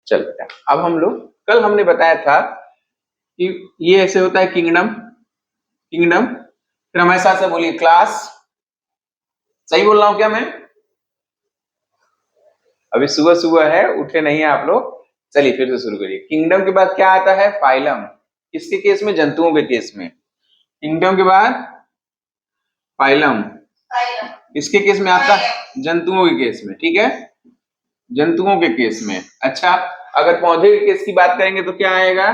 चल बेटा, अब हम लोग कल हमने बताया था कि ये ऐसे होता है किंगडम। किंगडम फिर हमारे साथ से बोलिए क्लास। सही बोल रहा हूं क्या मैं? अभी सुबह सुबह है, उठे नहीं है आप लोग। चलिए फिर से शुरू करिए। किंगडम के बाद क्या आता है? फाइलम। किसके केस में? जंतुओं के केस में। किंगडम के बाद फाइलम किसके केस में आता है? जंतुओं के केस में। ठीक है, जंतुओं के केस में। अच्छा, अगर पौधे के केस की बात करेंगे तो क्या आएगा?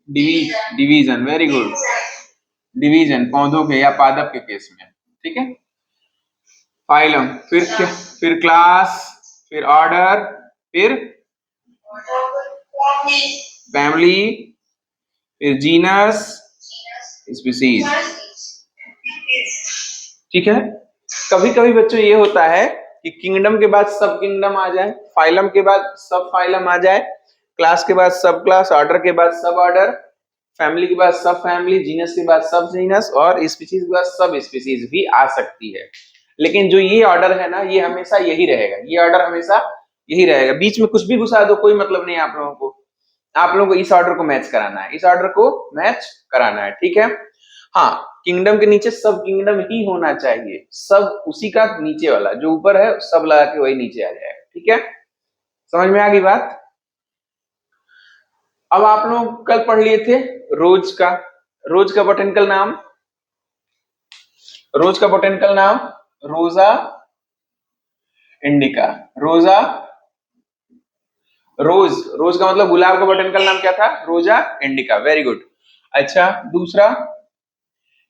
डिवीजन। वेरी गुड, डिवीजन पौधों के या पादप के केस में। ठीक है, फाइलम, फिर क्या? फिर क्लास, फिर ऑर्डर, फिर फैमिली, फिर जीनस, स्पीसीज। ठीक है, कभी कभी बच्चों ये होता है कि किंगडम के बाद सब किंगडम आ जाए, फाइलम के बाद सब फाइलम आ जाए, क्लास के बाद सब क्लास, ऑर्डर के बाद सब ऑर्डर, फैमिली के बाद सब फैमिली, जीनस के बाद सब जीनस और स्पीसीज के बाद सब स्पीसीज भी आ सकती है। लेकिन जो ये ऑर्डर है ना, ये हमेशा यही रहेगा। ये ऑर्डर हमेशा यही रहेगा। बीच में कुछ भी घुसा दो, कोई मतलब नहीं है आप लोगों को। आप लोगों को इस ऑर्डर को मैच कराना है, इस ऑर्डर को मैच कराना है। ठीक है, हाँ, किंगडम के नीचे सब किंगडम ही होना चाहिए। सब उसी का नीचे वाला जो ऊपर है सब लगा के वही नीचे आ जाएगा। ठीक है, समझ में आ गई बात? अब आप लोग कल पढ़ लिए थे रोज का। रोज का बोटेनिकल नाम, रोज का बोटेनिकल नाम रोजा इंडिका। रोजा, रोज, रोज का मतलब गुलाब का बोटेनिकल नाम क्या था? Rosa indica. Very good. अच्छा, दूसरा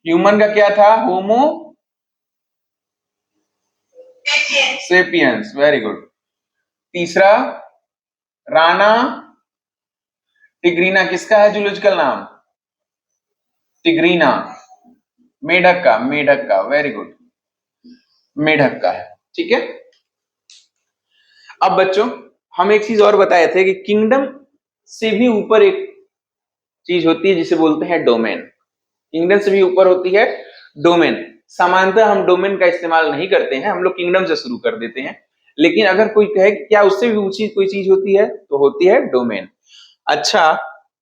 ह्यूमन का क्या था? होमो सेपियंस। Very good. तीसरा राणा टिग्रीना। किसका है जूलॉजिकल नाम? टिग्रीना, मेढक का। मेढक का, वेरी गुड, मेढक का है। ठीक है, अब बच्चों हम एक चीज और बताए थे कि किंगडम से भी ऊपर एक चीज होती है जिसे बोलते हैं डोमेन। किंगडम से भी ऊपर होती है डोमेन। सामान्यतः हम डोमेन का इस्तेमाल नहीं करते हैं, हम लोग किंगडम से शुरू कर देते हैं। लेकिन अगर कोई कहे कि क्या उससे भी ऊंची कोई चीज होती है, तो होती है डोमेन। अच्छा,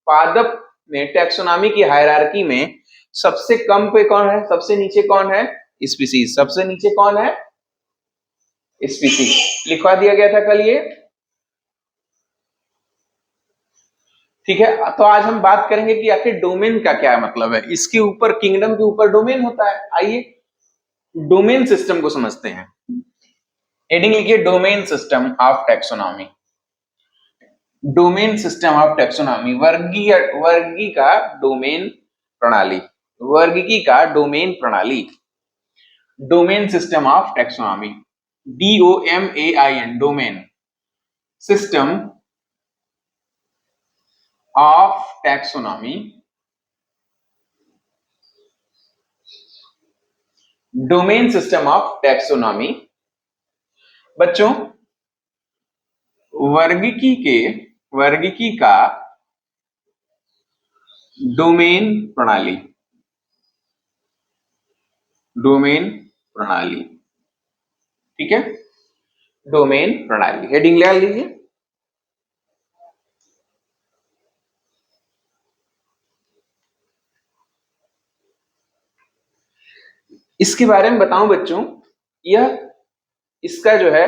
पादप में टैक्सोनॉमी की हायरार्की में सबसे कम पे कौन है? सबसे नीचे कौन है? स्पीसीज। सबसे नीचे कौन है? स्पीसीज। लिखवा दिया गया था कल ये। ठीक है, तो आज हम बात करेंगे कि आखिर डोमेन का क्या मतलब है। इसके ऊपर, किंगडम के ऊपर डोमेन होता है। आइए डोमेन सिस्टम को समझते हैं। हेडिंग लिखिए, domain system of taxonomy. Domain system of taxonomy, वर्गीय, वर्गी का डोमेन प्रणाली। वर्गीकी का डोमेन प्रणाली, domain system of taxonomy. DOMAIN, domain system of taxonomy. Domain system of taxonomy बच्चों, वर्गीकी के, वर्गीकी का डोमेन प्रणाली। डोमेन प्रणाली, ठीक है, डोमेन प्रणाली। हेडिंग ले लीजिए। इसके बारे में बताऊं बच्चों, यह, इसका जो है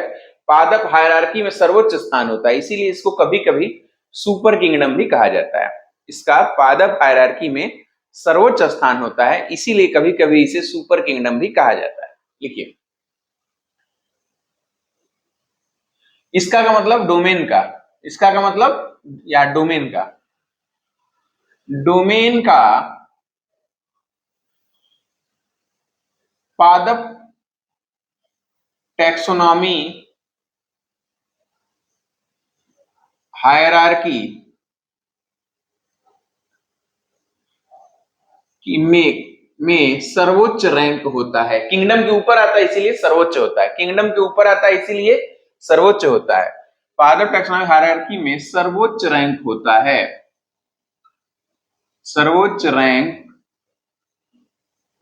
पादप हायरार्की में सर्वोच्च स्थान होता है, इसीलिए इसको कभी कभी सुपर किंगडम भी कहा जाता है। इसका पादप हायरार्की में सर्वोच्च स्थान होता है, इसीलिए कभी कभी इसे सुपर किंगडम भी कहा जाता है। लिखिए, इसका का मतलब डोमेन का, इसका का मतलब या डोमेन का, डोमेन का पादप टैक्सोनॉमी हायरार्की में सर्वोच्च रैंक होता है। किंगडम के ऊपर आता है इसीलिए सर्वोच्च होता है। किंगडम के ऊपर आता है इसीलिए सर्वोच्च होता है। पादप टैक्सोनॉमी हायरार्की में सर्वोच्च रैंक होता है, सर्वोच्च रैंक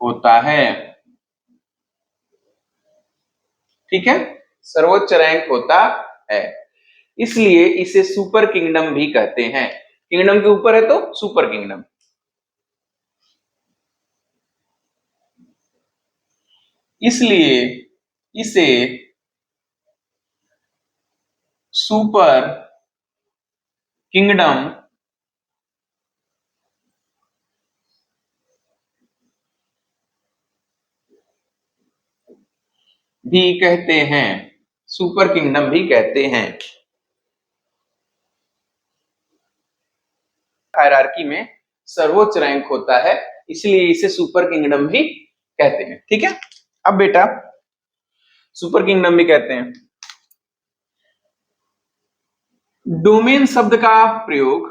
होता है। ठीक है, सर्वोच्च रैंक होता है। इसलिए इसे सुपर किंगडम भी कहते हैं। किंगडम के ऊपर है तो सुपर किंगडम। इसलिए इसे सुपर किंगडम भी कहते हैं, सुपर किंगडम भी कहते हैं। हायरार्की में सर्वोच्च रैंक होता है, इसलिए इसे सुपर किंगडम भी कहते हैं। ठीक है, अब बेटा सुपर किंगडम भी कहते हैं। डोमेन शब्द का प्रयोग,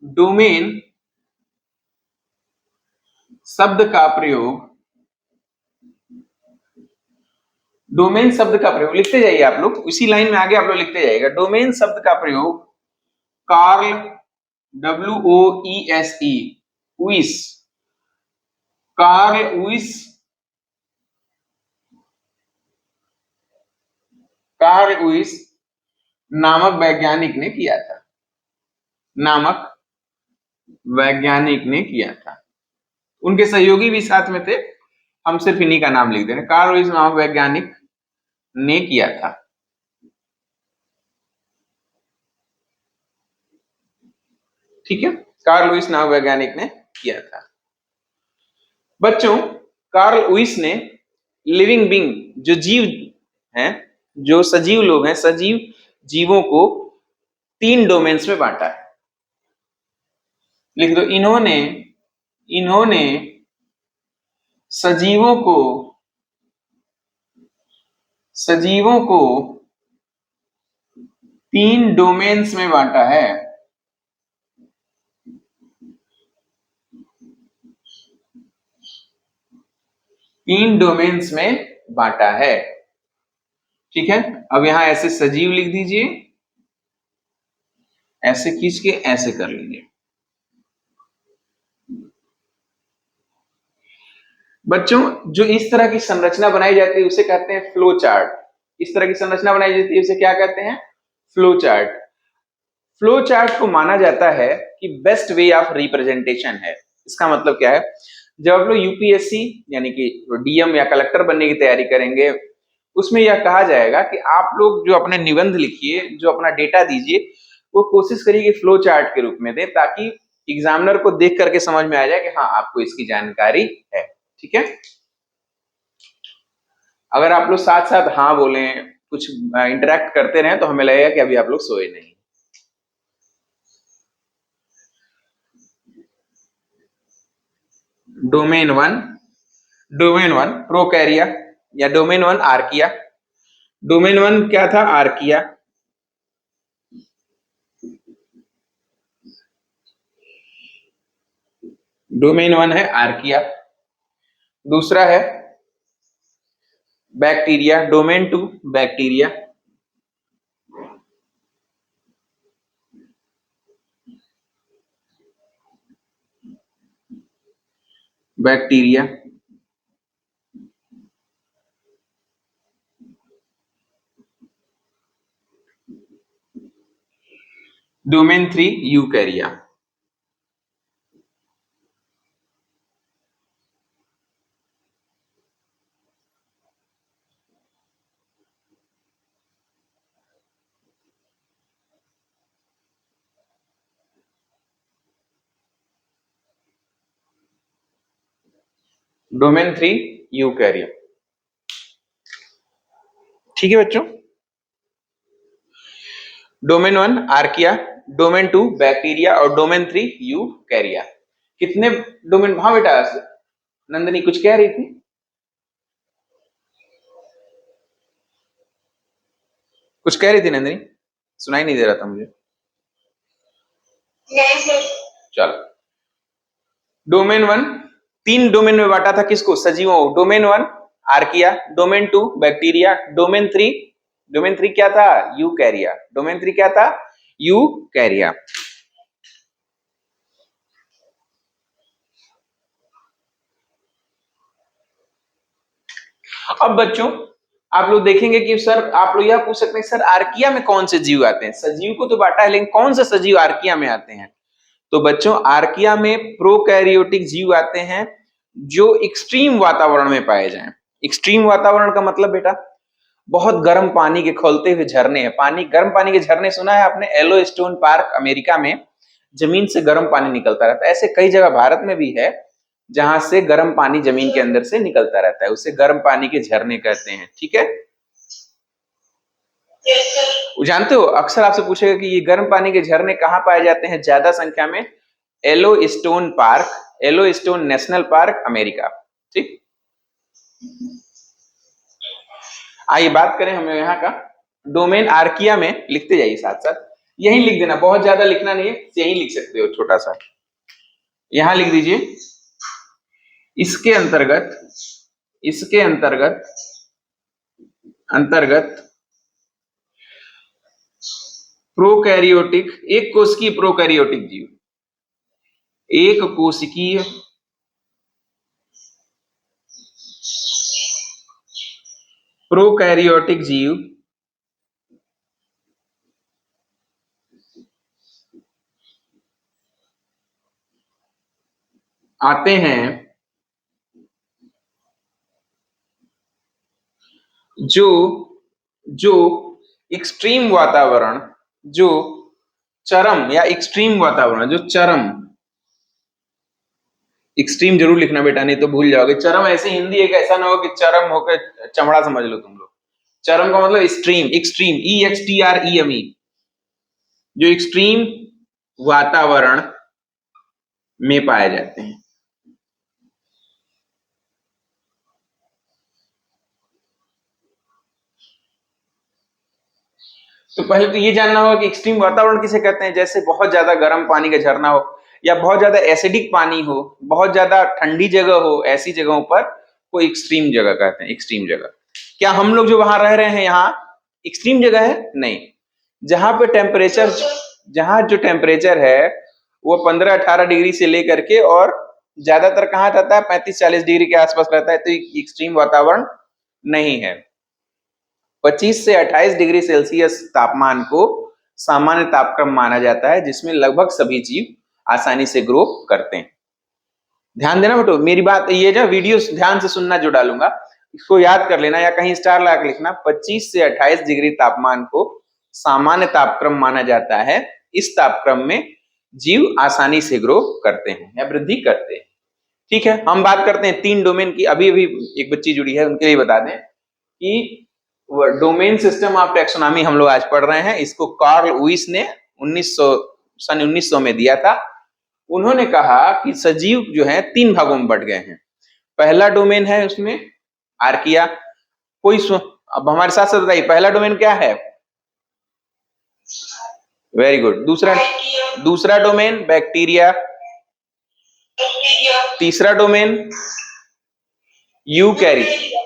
डोमेन शब्द का प्रयोग, डोमेन शब्द का प्रयोग लिखते जाइए आप लोग, उसी लाइन में आगे आप लोग लिखते जाइएगा। डोमेन शब्द का प्रयोग कार्ल, WOESE, उइस, कार्ल उइस, कार्ल उइस नामक वैज्ञानिक ने किया था, नामक वैज्ञानिक ने किया था। उनके सहयोगी भी साथ में थे, हम सिर्फ इन्हीं का नाम लिख दे रहे हैं। कार्ल लुईस नामक वैज्ञानिक ने किया था। ठीक है, कार्ल लुईस नामक वैज्ञानिक ने किया था। बच्चों, कार्ल लुईस ने लिविंग बीइंग, जो जीव हैं, जो सजीव लोग हैं, सजीव जीवों को 3 डोमेन्स में बांटा है। लिख दो, इन्होंने इन्होंने सजीवों को 3 डोमेन्स में बांटा है। तीन डोमेन्स में बांटा है। ठीक है, अब यहां ऐसे सजीव लिख दीजिए, ऐसे खींच के ऐसे कर लीजिए। बच्चों, जो इस तरह की संरचना बनाई जाती है उसे कहते हैं फ्लो चार्ट। इस तरह की संरचना बनाई जाती है उसे क्या कहते हैं? Flow chart. फ्लो चार्ट को माना जाता है कि बेस्ट वे ऑफ रिप्रेजेंटेशन है। इसका मतलब क्या है? जब आप लोग यूपीएससी यानी कि डीएम या कलेक्टर बनने की तैयारी करेंगे, उसमें यह कहा जाएगा कि आप लोग जो अपने निबंध लिखिए, जो अपना डेटा दीजिए, वो कोशिश करिए कि फ्लो चार्ट के रूप में दे, ताकि एग्जामिनर को देख करके समझ में आ जाए कि हाँ, आपको इसकी जानकारी है। ठीक है, अगर आप लोग साथ साथ हाँ बोले, कुछ इंटरेक्ट करते रहे, तो हमें लगेगा कि अभी आप लोग सोए नहीं। डोमेन 1 प्रोकैरिया या डोमेन 1 आर्किया। डोमेन 1 क्या था? आर्किया। डोमेन 1 है आर्किया। दूसरा है bacteria, domain 2 bacteria. Bacteria. Domain 3 यूकैरिया। Domain 3 यूकैरिया। ठीक है बच्चों, डोमेन 1 आर्किया, डोमेन 2 बैक्टीरिया और डोमेन 3 यूकैरिया। कितने डोमेन? हाँ बेटा, नंदनी कुछ कह रही थी। कुछ कह रही थी नंदनी, सुनाई नहीं दे रहा था मुझे। चलो, डोमेन 1 3 डोमेन में बांटा था, किसको? सजीवों को। Domain 1 archaea, domain 2 bacteria, domain 3 क्या था? यूकैरिया। डोमेन 3 क्या था? यूकैरिया। अब बच्चों, आप लोग देखेंगे कि सर, आप लोग यह पूछ सकते हैं सर आर्किया में कौन से जीव आते हैं? सजीव को तो बांटा है, लेकिन कौन से सजीव आर्किया में आते हैं? तो बच्चों, आर्किया में प्रोकैरियोटिक जीव आते हैं जो एक्सट्रीम वातावरण में पाए जाएं। एक्सट्रीम वातावरण का मतलब बेटा, बहुत गर्म पानी के खौलते हुए झरने हैं। गर्म पानी के झरने सुना है आपने? येलोस्टोन पार्क अमेरिका में जमीन से गर्म पानी निकलता रहता है। ऐसे कई जगह भारत में भी है जहां से गर्म पानी जमीन के अंदर से निकलता रहता है, उसे गर्म पानी के झरने कहते हैं। ठीक है, जानते हो अक्सर आपसे पूछेगा कि ये गर्म पानी के झरने कहाँ पाए जाते हैं ज्यादा संख्या में? Yellowstone park, Yellowstone national park America. ठीक, आइए बात करें हम यहाँ का डोमेन आर्किया में। लिखते जाइए साथ साथ, यही लिख देना, बहुत ज्यादा लिखना नहीं है, यही लिख सकते हो छोटा सा। यहां लिख दीजिए, इसके अंतर्गत, इसके अंतर्गत अंतर्गत प्रोकैरियोटिक, एक कोशिकीय प्रोकैरियोटिक जीव, एक कोशिकीय प्रोकैरियोटिक जीव आते हैं जो जो एक्सट्रीम वातावरण, जो चरम या एक्सट्रीम वातावरण, जो चरम, एक्सट्रीम जरूर लिखना बेटा, नहीं तो भूल जाओगे। चरम ऐसे हिंदी एक ऐसा ना हो कि चरम होकर चमड़ा समझ लो तुम लोग। चरम का मतलब एक्सट्रीम, एक्सट्रीम EXTREME, जो एक्सट्रीम वातावरण में पाए जाते हैं। तो पहले तो ये जानना होगा कि एक्सट्रीम वातावरण किसे कहते हैं। जैसे बहुत ज्यादा गर्म पानी का झरना हो, या बहुत ज्यादा एसिडिक पानी हो, बहुत ज्यादा ठंडी जगह हो, ऐसी जगहों पर को एक्सट्रीम जगह कहते हैं। एक्सट्रीम जगह, क्या हम लोग जो वहां रह रहे हैं यहाँ एक्सट्रीम जगह है? नहीं। जहां पे टेम्परेचर, जहां जो टेम्परेचर है वो 15-18 डिग्री से लेकर के और ज्यादातर कहाँ रहता है? 35-40 डिग्री के आसपास रहता है, तो एक्सट्रीम वातावरण नहीं है। 25 से 28 डिग्री सेल्सियस तापमान को सामान्य तापक्रम माना जाता है, जिसमें लगभग सभी जीव आसानी से ग्रो करते हैं। ध्यान देना बेटो, मेरी बात, ये जो वीडियो ध्यान से सुनना जो डालूंगा, इसको याद कर लेना या कहीं स्टार लगा लिखना। 25 से 28 डिग्री तापमान को सामान्य तापक्रम माना जाता है। इस तापक्रम में जीव आसानी से ग्रो करते हैं या वृद्धि करते हैं। ठीक है, हम बात करते हैं 3 डोमेन की। अभी अभी एक बच्ची जुड़ी है, उनके लिए बता दें कि डोमेन सिस्टम ऑफ टेक्सोनॉमी हम लोग आज पढ़ रहे हैं। इसको कार्ल लुईस ने 1900 में दिया था। उन्होंने कहा कि सजीव जो है 3 भागों में बढ़ गए हैं। पहला डोमेन है उसमें आर्किया। अब हमारे साथ साथ बताइए, पहला डोमेन क्या है? Very good. दूसरा डोमेन बैक्टीरिया। तीसरा डोमेन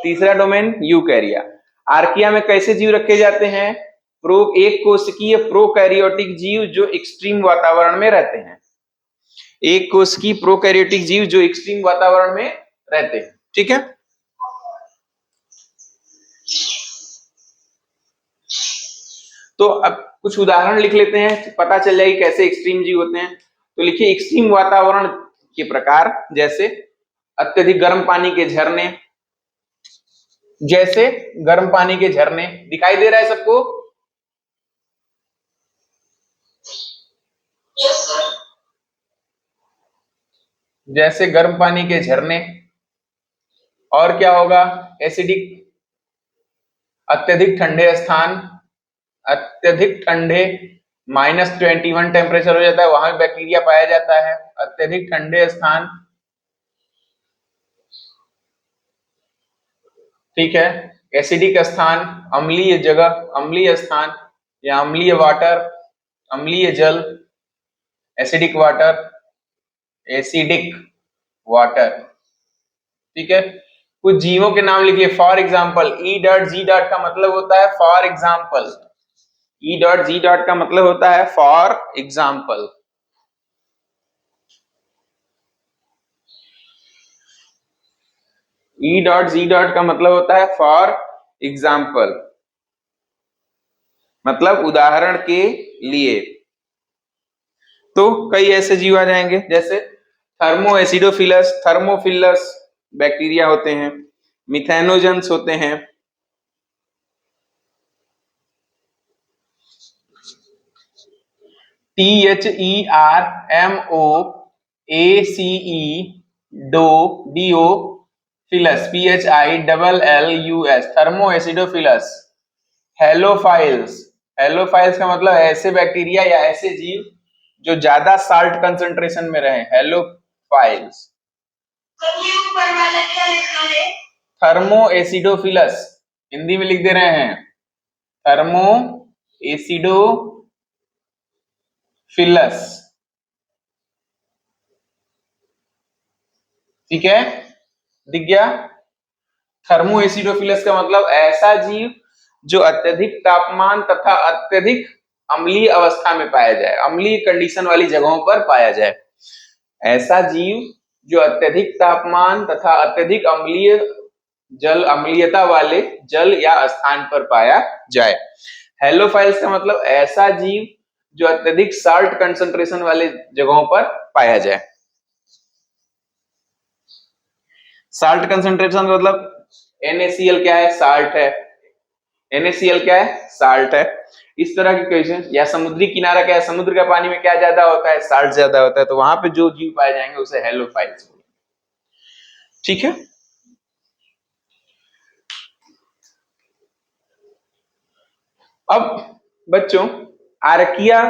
तीसरा डोमेन यूकैरिया। आर्किया में कैसे जीव रखे जाते हैं? एक कोशिकीय प्रोकैरियोटिक जीव जो एक्सट्रीम वातावरण में रहते हैं। एक कोशिकीय प्रोकैरियोटिक जीव जो एक्सट्रीम वातावरण में रहते हैं। ठीक है, तो अब कुछ उदाहरण लिख लेते हैं, पता चल जाएगी कैसे एक्सट्रीम जीव होते हैं। तो लिखिए, एक्सट्रीम वातावरण के प्रकार, जैसे अत्यधिक गर्म पानी के झरने। जैसे गर्म पानी के झरने दिखाई दे रहा है सबको? Yes sir. जैसे गर्म पानी के झरने। और क्या होगा? एसिडिक, अत्यधिक ठंडे स्थान, अत्यधिक ठंडे -21 टेम्परेचर हो जाता है, वहां बैक्टीरिया पाया जाता है। अत्यधिक ठंडे स्थान, ठीक है। एसिडिक स्थान, अम्लीय जगह, अम्लीय स्थान या अम्लीय वाटर, अम्लीय जल, एसिडिक वाटर, एसिडिक वाटर। ठीक है, कुछ जीवों के नाम लिखिए। For example, E.G. का मतलब होता है फॉर एग्जाम्पल। E.G. का मतलब होता है फॉर एग्जाम्पल। E.G. का मतलब होता है फॉर एग्जाम्पल मतलब उदाहरण के लिए। तो कई ऐसे जीव आ जाएंगे जैसे थर्मो एसिडोफिलस, थर्मोफिलस बैक्टीरिया होते हैं, मिथेनोजेंस होते हैं, THERMOACE DO फिलस PHILLUS thermo acidophilus. Halophiles, halophiles का मतलब ऐसे बैक्टीरिया या ऐसे जीव जो ज्यादा साल्ट कंसंट्रेशन में रहे, हेलोफाइल्स। थर्मो एसिडोफिलस हिंदी में लिख दे रहे हैं, थर्मो एसिडोफिलस, ठीक है, दिख गया। थर्मो एसिडोफिलस का मतलब ऐसा जीव जो अत्यधिक तापमान तथा अत्यधिक अम्लीय अवस्था में पाया जाए, अम्लीय कंडीशन वाली जगहों पर पाया जाए। ऐसा जीव जो अत्यधिक तापमान तथा अत्यधिक अम्लीय जल, अम्लीयता वाले जल या स्थान पर पाया जाए। हेलोफाइल्स का मतलब ऐसा जीव जो अत्यधिक साल्ट कंसंट्रेशन वाले जगहों पर पाया जाए। साल्ट कंसंट्रेशन मतलब NaCl क्या है, साल्ट है, NaCl क्या है, साल्ट है। इस तरह की क्वेश्चन, या समुद्री किनारा क्या है, समुद्र का पानी में क्या ज्यादा होता है, साल्ट ज्यादा होता है, तो वहां पे जो जीव पाए जाएंगे उसे हेलोफाइल्स, ठीक है। अब बच्चों आर्किया,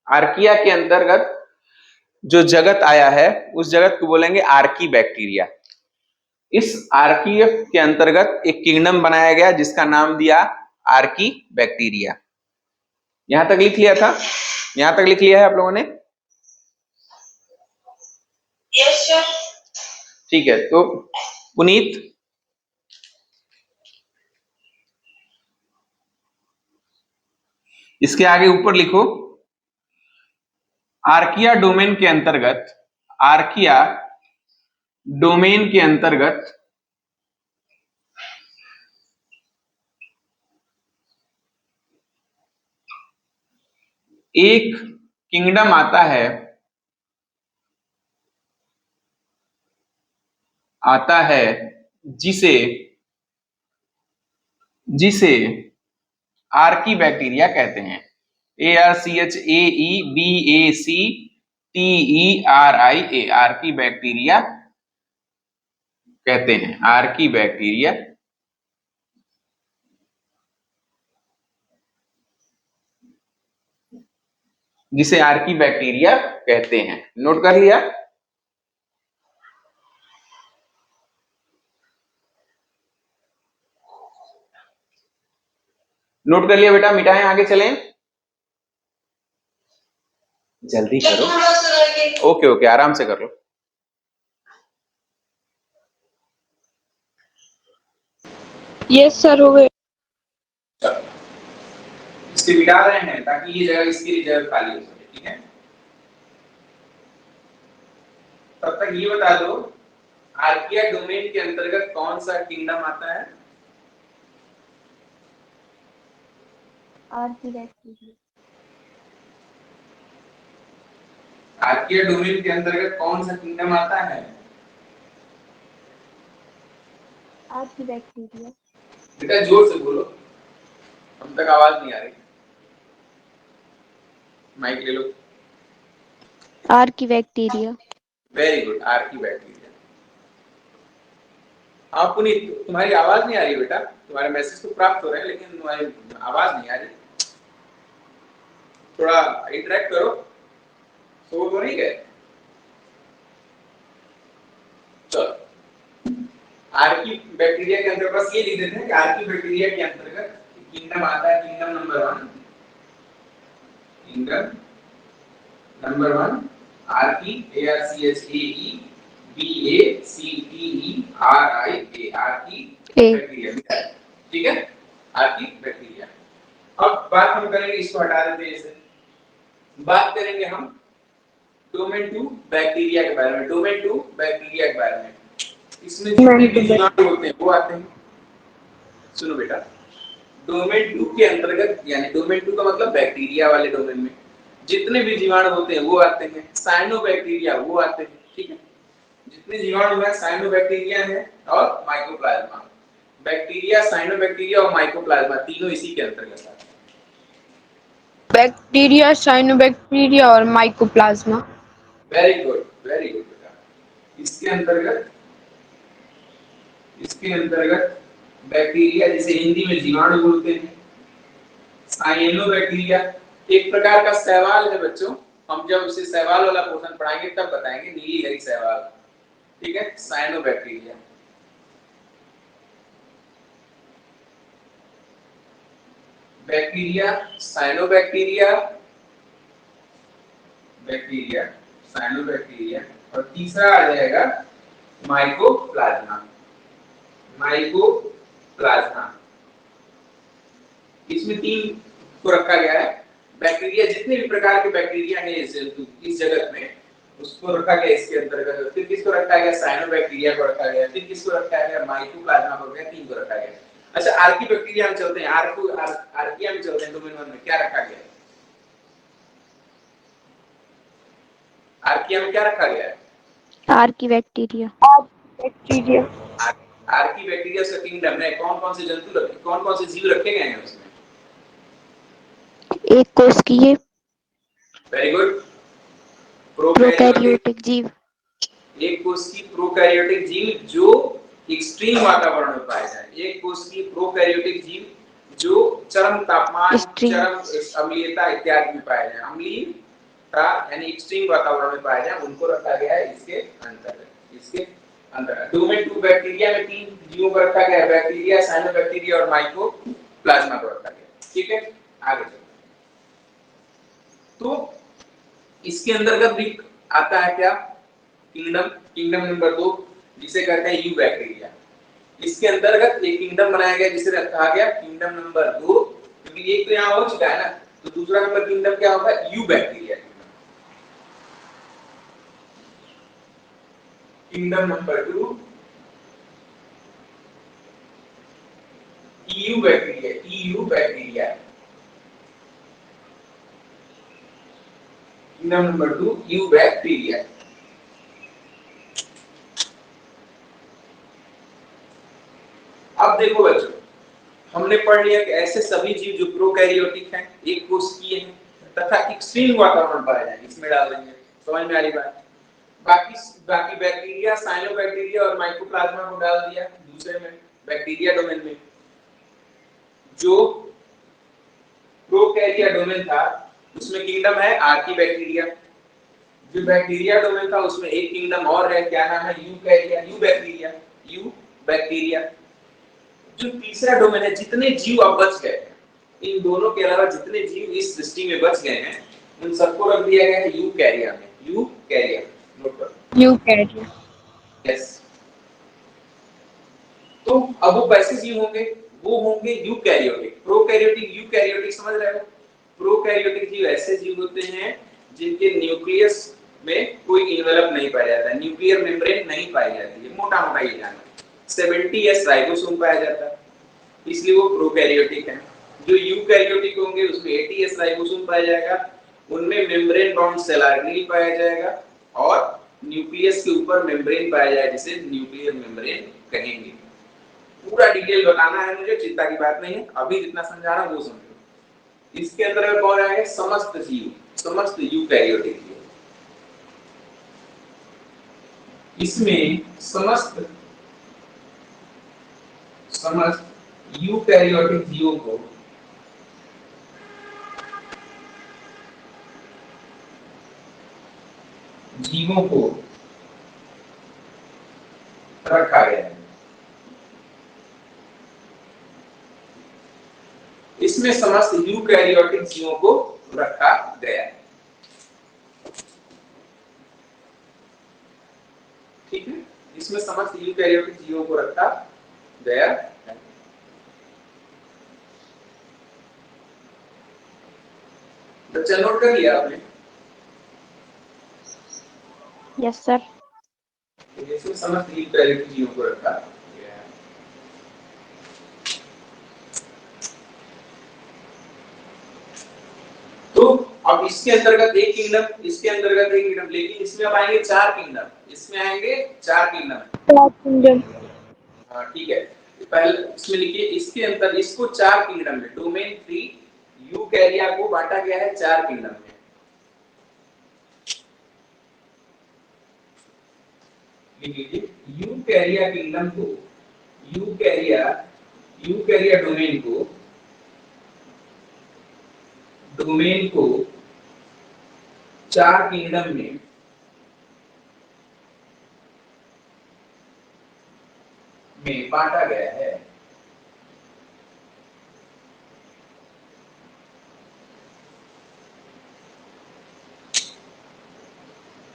आर्किया के अंतर्गत जो जगत आया है उस जगत को बोलेंगे आर्की बैक्टीरिया। इस आर्की के अंतर्गत एक किंगडम बनाया गया जिसका नाम दिया आर्की बैक्टीरिया। यहां तक लिख लिया था, यहां तक लिख लिया है आप लोगों ने? Yes sir. ठीक है, तो पुनीत इसके आगे ऊपर लिखो, आर्किया डोमेन के अंतर्गत, आर्किया डोमेन के अंतर्गत एक किंगडम आता है, जिसे आर्की बैक्टीरिया कहते हैं। ARCHAEBACTERIA, आर्की बैक्टीरिया कहते हैं, आर्की बैक्टीरिया। जिसे आर्की बैक्टीरिया कहते हैं। नोट कर लिया? नोट कर लिया बेटा, मिटाएं, आगे चलें, जल्दी करो। ओके ओके, आराम से कर लो। यस सर, हो गए। इसके मिटा रहे हैं ताकि ये जगह, इसके लिए जगह खाली हो सके, ठीक है। तब तक ये बता दो, आर्किया डोमेन के अंतर्गत कौन सा किंगडम आता है? Archie bacteria. आर्किया डोमेन के अंतर्गत कौन सा किंगडम आता है? Archie bacteria. बेटा जोर से बोलो, हम तक आवाज नहीं आ रही। माइक ले लो। Archaebacteria. Very good, archaebacteria. आप पुनीत, तुम्हारी आवाज नहीं आ रही बेटा, तुम्हारे मैसेज तो प्राप्त हो रहे हैं लेकिन तुम्हारी आवाज नहीं आ रही। थोड़ा इंटरेक्ट करो, सो तो नहीं गए? चलो, आर्की बैक्टीरिया के अंतर्गत बस ये लिख देते हैं कि आर्की बैक्टीरिया के अंतर्गत किंगडम आता है, kingdom number 1, kingdom number 1 Archie, ARCHAEBACTERIA, Archie bacteria, ठीक है, आर्की बैक्टीरिया। अब बात हम करेंगे, इसको हटा देते हैं इसे, बात करेंगे हम डोमेन 2 बैक्टीरिया के बारे में। डोमेन 2 बैक्टीरिया के बारे में, इसमें जितने भी जीवाणु होते हैं वो आते हैं। सुनो बेटा, डोमेन 2 के अंतर्गत, यानी डोमेन 2 का मतलब बैक्टीरिया वाले डोमेन में जितने भी जीवाणु होते हैं वो आते हैं, साइनोबैक्टीरिया वो आते हैं, ठीक है। जितने जीवाणु हैं साइनोबैक्टीरिया है और माइकोप्लाज्मा। बैक्टीरिया, साइनोबैक्टीरिया और माइकोप्लाज्मा तीनों इसी के अंतर्गत आते हैं। बैक्टीरिया, साइनोबैक्टीरिया और माइकोप्लाज्मा। वेरी गुड बेटा। इसके अंतर्गत बैक्टीरिया, जिसे हिंदी में जीवाणु बोलते हैं, साइनोबैक्टीरिया एक प्रकार का शैवाल है बच्चों। हम जब उसे शैवाल वाला पोर्शन पढ़ाएंगे तब बताएंगे, नीली हरी शैवाल, ठीक है। Cyanobacteria, bacteria, cyanobacteria, bacteria, cyanobacteria, और तीसरा आ जाएगा माइकोप्लाज्मा। माइकोप्लाज्मा, इसमें 3 को रखा गया है। बैक्टीरिया, जितने भी प्रकार के बैक्टीरिया हैं इस जगत में, उसको रखा गया इसके अंतर्गत। फिर किसको रखा गया? साइनोबैक्टीरिया को रखा गया। फिर किसको रखा गया? माइकोप्लाज्मा को रखा गया। 3 को रखा गया। अच्छा, आर्कीबैक्टीरिया में चलते हैं। आर्किया में चलते हैं। डोमेन 1 में क्या रखा गया है? आर्किया में क्या रखा गया है? आर्कीबैक्टीरिया। बैक्टीरिया। आर्कीबैक्टीरिया का किंगडम में कौन-कौन से जंतु रखे, कौन-कौन से जीव रखे गए हैं उसमें? एक कोशिकीय। Very good. प्रोकैरियोटिक जीव। एक कोशिकीय प्रोकैरियोटिक जीव जो एक्सट्रीम वातावरण में पाए जाए। एक कोशिकीय प्रोकैरियोटिक जीव जो चरम तापमान, चरम अम्लीयता इत्यादि में पाए जाए। अम्लीयता यानी एक्सट्रीम वातावरण में पाए जाए, उनको रखा गया है इसके अंतर्गत। डोमेन 2 बैक्टीरिया में 3 जीवों को रखा गया है, बैक्टीरिया, साइनोबैक्टीरिया और माइकोप्लाज्मा को रखा गया, ठीक है। आगे चलते हैं। तो इसके अंतर्गत भी आता है क्या? किंगडम नंबर 2, जिसे कहते हैं यू बैक्टीरिया। इसके अंतर्गत एक किंगडम बनाया गया जिसे कहा गया किंगडम नंबर 2, क्योंकि एक तो यहाँ हो चुका है ना, तो दूसरा नंबर किंगडम क्या होगा? You bacteria. Kingdom number 2 EU bacteria. Kingdom number 2 you bacteria. अब देखो बच्चों, हमने पढ़ लिया कि ऐसे सभी जीव जो प्रोकैरियोटिक हैं, एक कोशिकीय हैं तथा एक्सट्रीम वातावरण पाए जाएंगे, इसमें डाल देंगे। समझ में आ रही बात? बाकी बैक्टीरिया, साइनोबैक्टीरिया और माइकोप्लाज्मा को डाल दिया दूसरे में, बैक्टीरिया डोमेन में। जो प्रोकैरिया डोमेन था उसमें किंगडम है आर्कीबैक्टीरिया। जो बैक्टीरिया डोमेन था उसमें एक किंगडम और है, क्या नाम है? You bacteria. जो तीसरा डोमेन है, जितने जीव अब बच गए, इन दोनों के अलावा जितने जीव इस सृष्टि में बच गए हैं, उन सबको रख दिया गया है यूकैरिया में। यूकैरिया, नोट करो। यूकैरिया। यस। तो अब वो कैसे जीव होंगे? वो होंगे यूकैरियोटिक। प्रोकैरियोटिक, यूकैरियोटिक समझ रहे हो? प्रोकैरियोटिक जीव ऐसे जीव होते हैं जिनके न्यूक्लियस में कोई इन्वेलप नहीं पाया जाता है, न्यूक्लियर मेम्ब्रेन नहीं पाई जाती है। मोटा-मोटा ये जानना, 70s राइबोसोम पाया जाता है, इसलिए वो प्रोकैरियोटिक है। जो यूकैरियोटिक होंगे उसमें 80s राइबोसोम पाया जाएगा, उनमें मेम्ब्रेन बाउंड सेल ऑर्गेनेल पाया जाएगा और न्यूक्लियस के ऊपर मेम्ब्रेन पाया जाएगा, जिसे न्यूक्लियर मेम्ब्रेन कहेंगे। पूरा डिटेल बताना है मुझे, चिंता की बात नहीं है, अभी जितना समझा रहा हूं वो समझो। इसके अंदर कौन आएगा? समस्त जीव, समस्त यूकैरियोटिक जीव। इसमें समस्त यूकैरियोटिक जीवों को रखा गया है। इसमें समस्त यूकैरियोटिक जीवों को रखा गया है, ठीक है। इसमें समस्त यूकैरियोटिक जीवों को रखा गया है। बच्चा नोट कर लिया आपने? Yes sir. इसमें समस्त यूकैरियोटिक जीवों को रखा गया है। अब इसके अंतर्गत एक किंगडम, इसके अंतर्गत एक किंगडम, लेकिन इसमें अब आएंगे 4 किंगडम, इसमें आएंगे 4 किंगडम। हाँ ठीक है, पहले इसमें लिखिए इसके अंतर, इसको 4 किंगडम में, डोमेन 3 यूकैरिया को बांटा गया है 4 किंगडम में। लिखिए यूकैरिया किंगडम को, यूकैरिया यूकैरिया डोमेन को 4 किंगडम में बांटा गया है।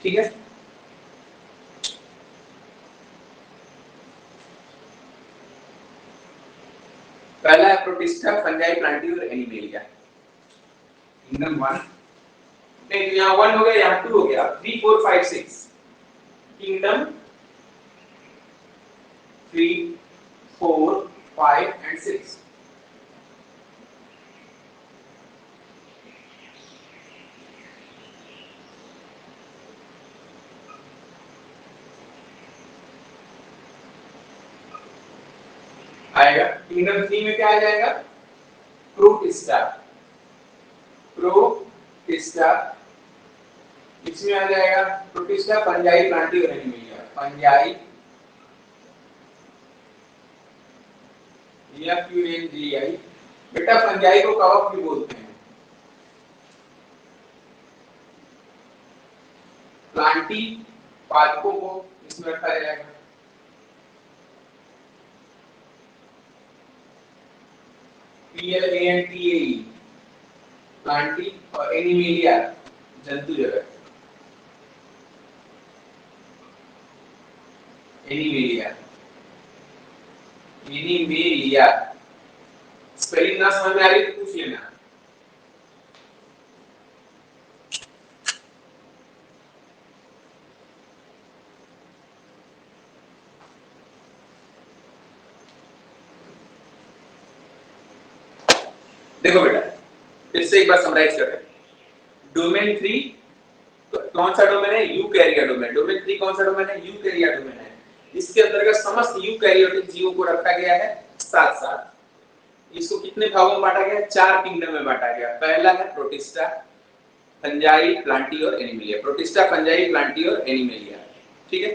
ठीक है, पहला है प्रोटिस्टा, फंजाई, प्लांटी और एनिमेलिया। किंगडम 1, नहीं यहाँ 1 हो गया, यहाँ 2 हो गया, 3 4 5 6, किंगडम 3 4 5 एंड 6। आएगा किंगडम 3 में क्या आ जाएगा, प्रोटिस्टा, प्रोटिस्टा, इसमें आ जाएगा प्रोटिस्टा, फंजाई, प्लांटी और एनिमेलिया। फंजाई, FUNGI, बेटा फंजाई को कवक भी बोलते हैं। प्लांटी, पादपों को इसमें रखा जाएगा। PLANTAE, प्लांटी, और एनिमेलिया, जंतु जगत। एनिमेलिया, एनिमेलिया, स्पेलिंग ना समझ में आ रही तो पूछ लेना। देखो बेटा, फिर से एक बार समराइज करते हैं। डोमेन 3 कौन सा डोमेन है, यूकैरिया डोमेन। डोमेन 3 कौन सा डोमेन है, यूकैरिया डोमेन है। इसके अंतर्गत समस्त यूकैरियोटिक जीवों को रखा गया है साथ साथ। इसको कितने भागों में बांटा गया है, 4 किंगडम में बांटा गया। पहला है प्रोटिस्टा, फंजाई, प्लांटी और एनिमेलिया। प्रोटिस्टा, फंजाई, प्लांटी और एनिमेलिया। ठीक है,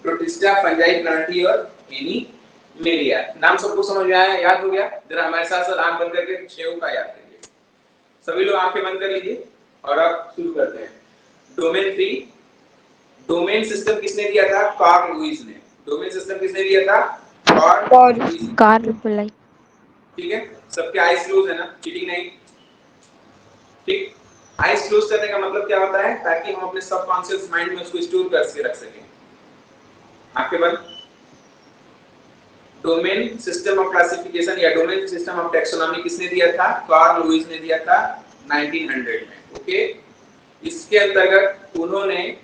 प्रोटिस्टा, फंजाई, प्लांटी और एनिमेलिया। नाम सबको समझ में आया, याद हो गया? जरा हमारे साथ साथ आंख बंद करके शेव का याद करिए। सभी लोग आंखें बंद कर लीजिए और अब शुरू करते हैं। डोमेन 3, डोमेन सिस्टम किसने दिया था, कार्ल लुईस ने। डोमेन सिस्टम किसने दिया था, कार्ल बुलाई। ठीक है, सबके आईज क्लोज है ना, चीटिंग नहीं। ठीक, आईज क्लोज करने का मतलब क्या होता है, ताकि हम अपने सबकॉन्शियस माइंड में उसको स्टोर करके रख सकें। आंखें बंद। डोमेन सिस्टम ऑफ क्लासिफिकेशन या डोमेन सिस्टम ऑफ टैक्सोनॉमी किसने दिया था, कार्ल लुईस ने दिया था 1900 में। ओके, इसके अंतर्गत उन्होंने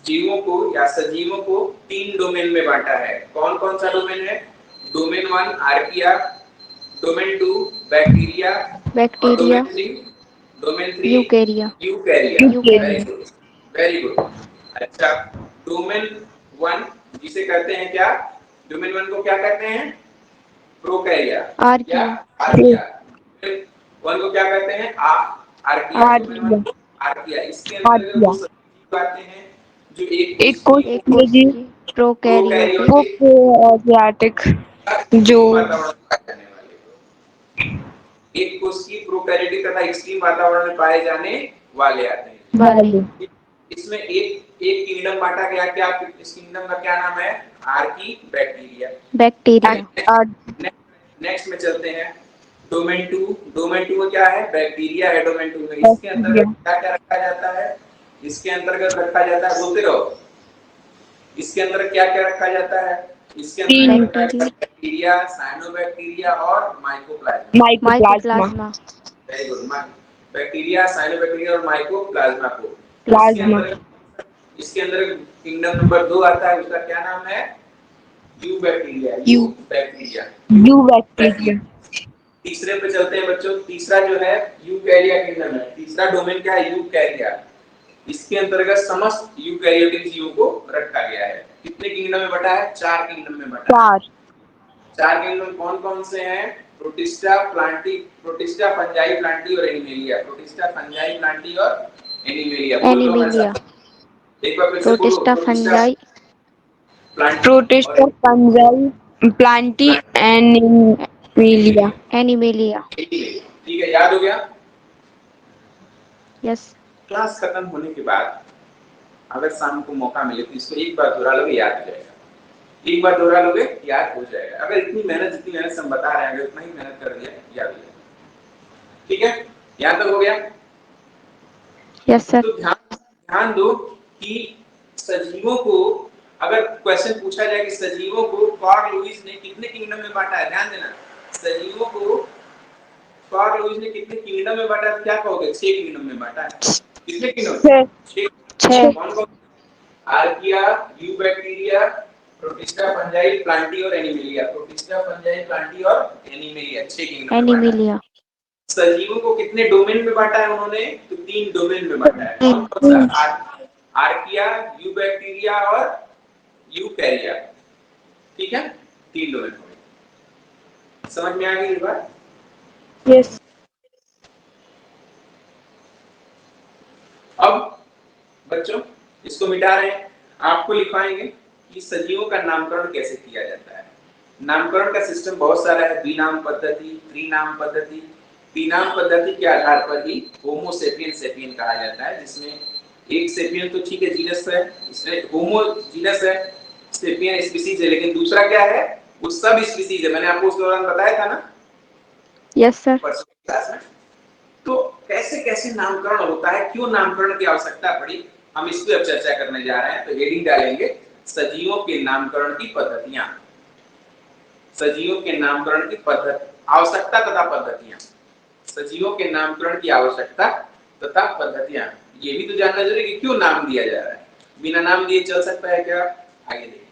जीवों को या सजीवों को 3 डोमेन में बांटा है। कौन कौन सा डोमेन है, डोमेन 1 आर्किया, डोमेन 2 बैक्टीरिया, और डोमेन 3 यूकैरिया। Very good. अच्छा, डोमेन 1 जिसे कहते हैं क्या, डोमेन 1 को क्या कहते हैं, प्रोकैरिया, आर्किया। आर्किया। 1 को क्या कहते हैं, आर्किया। आर्किया, इसके अंतर्गत वो सभी जीव आते हैं जो एक कोशिकीय, प्रोकैरियोटिक, जो वातावरण में पाए जाने वाले, एक कोशिकीय, प्रोकैरियोटिक तथा एक्सट्रीम वातावरण में पाए जाने वाले आते हैं। इसमें एक एक किंगडम बांटा गया, क्या इस किंगडम का क्या नाम है, आर्की बैक्टीरिया। नेक्स्ट में चलते हैं डोमेन 2। डोमेन 2 में क्या है, बैक्टीरिया है डोमेन 2 में। इसके अंतर्गत क्या क्या रखा जाता है, इसके अंतर्गत रखा जाता है, बोलते रहो, इसके अंदर क्या क्या रखा जाता है, इसके अंदर रखा जाता है बैक्टीरिया, साइनोबैक्टीरिया और mycoplasma. Very good, bacteria, cyanobacteria और माइकोप्लाज्मा को। इसके अंदर किंगडम नंबर 2 आता है, उसका क्या नाम है, यू बैक्टीरिया। तीसरे पे चलते हैं बच्चों। तीसरा जो है यूकैरिया किंगडम है। तीसरा डोमेन क्या है? यूकैरिया। इसके अंतर्गत समस्त यूकैरियोटिक जीवों को रखा गया है। कितने किंगडम में बटा है? 4 किंगडम में बटा है। 4। 4 किंगडम कौन कौन से हैं? Protista, Plantae, protista, fungi, Plantae और एनिमेलिया। प्रोटिस्टा, फंजाई, प्लांटी और एनिमेलिया। बोल दो हमारे एनिमेलिया, साथ, एक बार फिर से बोलो। प्रोटिस्टा प्रोटिस्टा, फंजाई, प्लांटी और protista fungi, Plantae, Plantae, animalia, animalia. ठीक है, याद हो गया? यस। क्लास खत्म होने के बाद अगर शाम को मौका मिले तो इसको एक बार दोहरा लोगे, याद हो जाएगा। एक बार दोहरा लोगे, याद हो जाएगा। अगर इतनी मेहनत, जितनी मेहनत से हम बता रहे हैं, अगर उतना ही मेहनत कर दिया, याद हो जाएगा। ठीक है, यहाँ तक हो गया? Yes sir. तो ध्यान ध्यान दो कि सजीवों को अगर क्वेश्चन पूछा जाए कि सजीवों को कार्ल लुईस ने कितने किंगडम में बांटा है, ध्यान देना। सजीवों को कार्ल लुईस ने कितने किंगडम में बांटा है? क्या कहोगे? 6 किंगडम में बांटा है। कितने किंगडम? 6। 6। कौन कौन? Archaea, eubacteria, protista, fungi, Plantae और एनिमेलिया। प्रोटिस्टा, फंजाई, प्लांटी और एनिमेलिया, 6 किंगडम में बांटा है। एनिमेलिया। सजीवों को कितने डोमेन में बांटा है उन्होंने? तो 3 डोमेन में बांटा है। कौन कौन सा? आर्किया, यूबैक्टीरिया और यूकैरिया। ठीक है, 3 डोमेन हो गए। समझ में आ गई ये बात? यस। अब बच्चों इसको मिटा रहे हैं। आपको लिखवाएंगे कि सजीवों का नामकरण कैसे किया जाता है। नामकरण का सिस्टम बहुत सारा है। द्विनाम पद्धति, त्रिनाम पद्धति। द्विनाम पद्धति के आधार पर ही होमो सेपियन सेपियन कहा जाता है, जिसमें एक सेपियन तो ठीक है, जीनस है, इसमें होमो जीनस है, सेपियन स्पीसीज है, लेकिन दूसरा क्या है? वो सब स्पीसीज है। मैंने आपको उस दौरान बताया था ना, यस सर। परसों की क्लास में। तो कैसे कैसे नामकरण होता है, क्यों नामकरण की आवश्यकता पड़ी, हम इस पर अब चर्चा करने जा रहे हैं। तो हेडिंग डालेंगे सजीवों के नामकरण की पद्धतियां। सजीवों के नामकरण की पद्धति, आवश्यकता तथा पद्धतियां। सजीवों के नामकरण की आवश्यकता तथा पद्धतियां। ये भी तो जानना जरूरी है कि क्यों नाम दिया जा रहा है। बिना नाम दिए चल सकता है क्या? आगे देखिए।